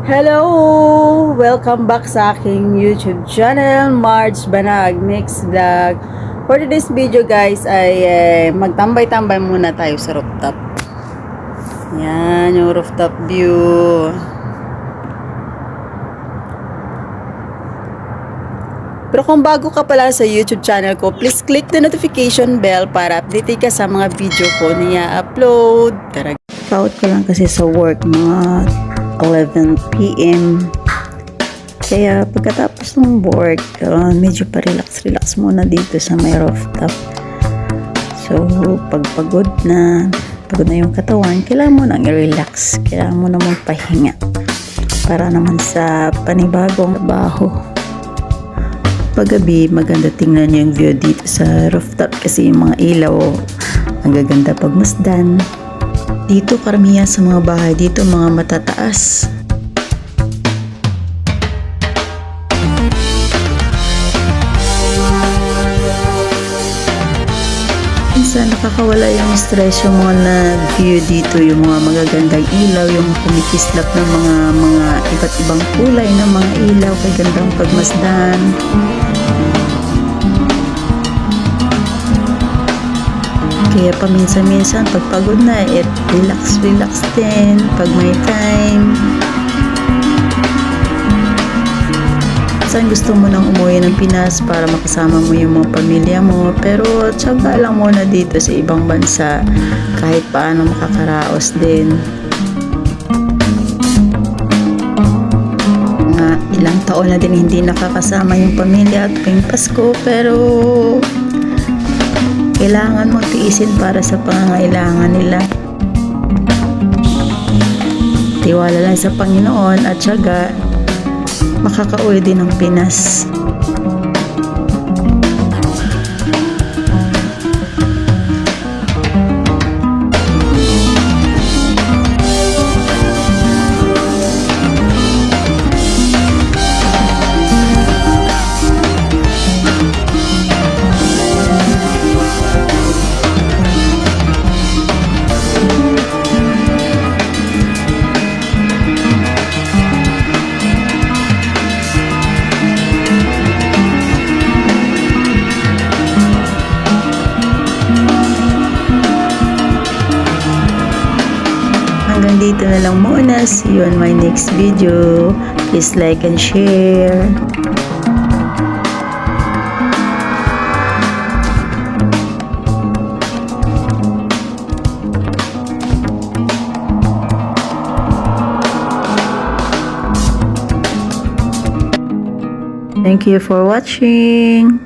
Hello! Welcome back sa aking YouTube channel, Marge Banag Mix Vlog. For today's video guys ay magtambay-tambay muna tayo sa rooftop. Yan yung rooftop view. Pero kung bago ka pala sa YouTube channel ko, please click the notification bell para update ka sa mga video ko na i-upload. Tara, out ko lang kasi sa work mga 11 PM. Kaya pagkatapos ng work, medyo pa-relax muna dito sa may rooftop. So, pag pagod na yung katawan, kailangan mo nang i-relax. Kailangan mo na magpahinga para naman sa panibagong trabaho. Paggabi, maganda tingnan yung view dito sa rooftop kasi yung mga ilaw, ang gaganda pagmasdan. Dito karamihan sa mga bahay dito mga matataas. Minsan nakakawala yung stress yung mga view dito, yung mga magagandang ilaw, yung kumikislap ng mga iba't ibang kulay ng mga ilaw, kay gandang pagmasdan. Kaya paminsan-minsan pag pagod na, relax din pag may time. Saan gusto mo nang umuwi ng Pinas para makasama mo yung mga pamilya mo, pero tsaga lang muna dito sa ibang bansa kahit paano makakaraos din. Ilang taon na din hindi nakakasama yung pamilya at tuwing Pasko, pero kailangan mong tiisin para sa pangangailangan nila. Tiwala lang sa Panginoon at syaga, makakauwi din ng Pinas. Hanggang dito na lang muna. See you on my next video. Please like and share. Thank you for watching.